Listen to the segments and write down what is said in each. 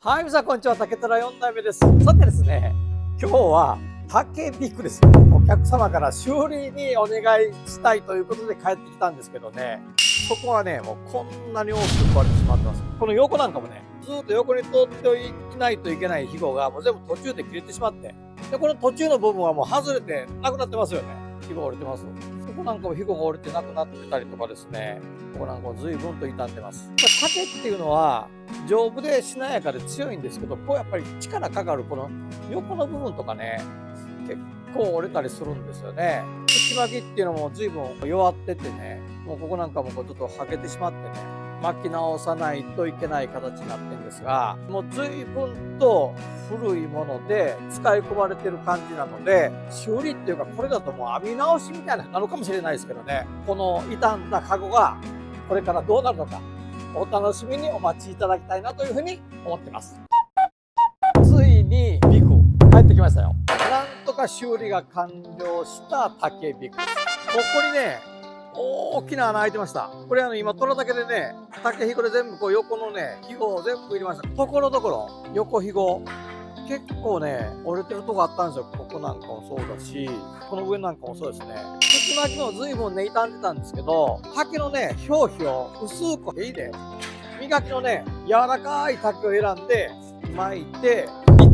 はい、皆さんこんにちは。竹虎4代目です。さてですね、今日は竹ビッグです。お客様から修理にお願いしたいということで帰ってきたんですけどね、そこはね、もうこんなに大きく壊れてしまってます。この横なんかもね、ずっと横に通っていないといけないひごがもう全部途中で切れてしまって、で、この途中の部分はもう外れてなくなってますよね。ひごが折れてます。ここなんかもひごが折れてなくなってたりとかですね、ここなんかも随分と傷んでます。竹っていうのは丈夫でしなやかで強いんですけど、こうやっぱり力かかるこの横の部分とかね、結構折れたりするんですよね。内巻きっていうのも随分弱っててね、もうここなんかもこうちょっと剥けてしまってね、巻き直さないといけない形になってるんですが、もう随分と古いもので使い込まれてる感じなので、修理っていうかこれだともう編み直しみたいなのかもしれないですけどね、この傷んだカゴがこれからどうなるのか、お楽しみにお待ちいただきたいなというふうに思ってます。ついにビク帰ってきましたよ。なんとか修理が完了した竹ビクです。ここにね、大きな穴開いてました。これ今虎竹でね、竹ひごで全部こう横のね、ひごを全部入れました。ところどころ横ひご結構ね折れてるとこあったんですよ。ここなんかもそうだし、この上なんかもそうですね。口巻きも随分ね傷んでたんですけど、竹のね表皮を薄くへいで磨きのね柔らかい竹を選んで巻いて、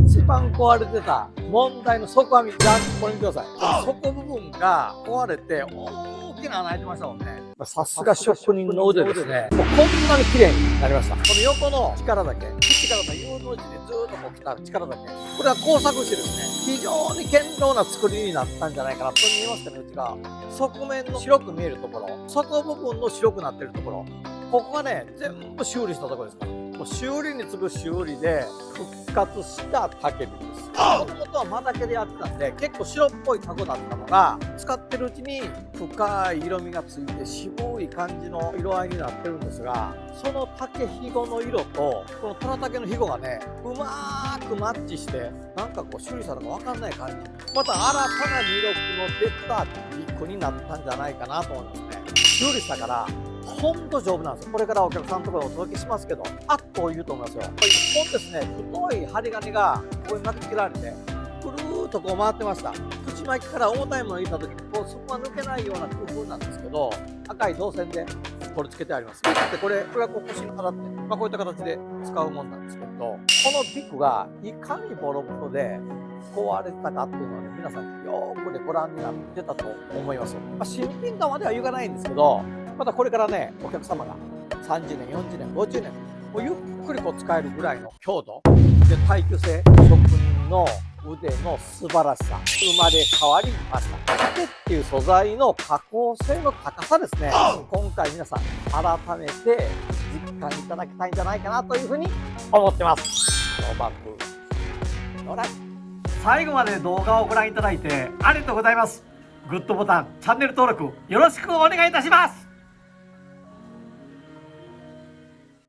一番壊れてた問題の底網、じゃん、これ見てください。底部分が壊れて大きな穴開いてましたもんね。さすが職人の腕ですね。もうこんなに綺麗になりました。この横の力だけ、力の U の字でずーっとこう来た力だけ、これは工作してですね、非常に堅牢な作りになったんじゃないかなと見えますかね。うちが側面の白く見えるところ、外部分の白くなってるところ、ここがね全部修理したところですから、もう修理に次ぐ修理で復活した竹火です。もともとは真竹でやってたんで結構白っぽいタコだったのが、使ってるうちに深い色味がついて渋い感じの色合いになってるんですが、その竹ひごの色とこの虎竹のひごがねうまーくマッチして、なんかこう修理したのか分かんない感じ、また新たな魅力の出たビッグになったんじゃないかなと思いますね。修理したからほんと丈夫なんですよ。これからお客さんのところにお届けしますけど、あっというと思いますよ。一本ですね、太い針金がここに巻きつけられて、くるーっとこう回ってました。口巻きから重たいものを入れた時に、こうそこが抜けないような工夫なんですけど、赤い銅線で取り付けてあります。で、これがこう腰に払って、こういった形で使うもんなんですけど、このビッグがいかにボロボロで壊れてたかっていうのをね、皆さんよーくねご覧になってたと思います。新品とまでは言わないんですけど、またこれからね、お客様が30年、40年、50年、もうゆっくりこう使えるぐらいの強度で耐久性、職人の腕の素晴らしさ、生まれ変わりました。竹っていう素材の加工性の高さですね。今回皆さん改めて実感いただきたいんじゃないかなというふうに思ってます。ノバクのライ最後まで動画をご覧いただいてありがとうございます。グッドボタン、チャンネル登録よろしくお願いいたします。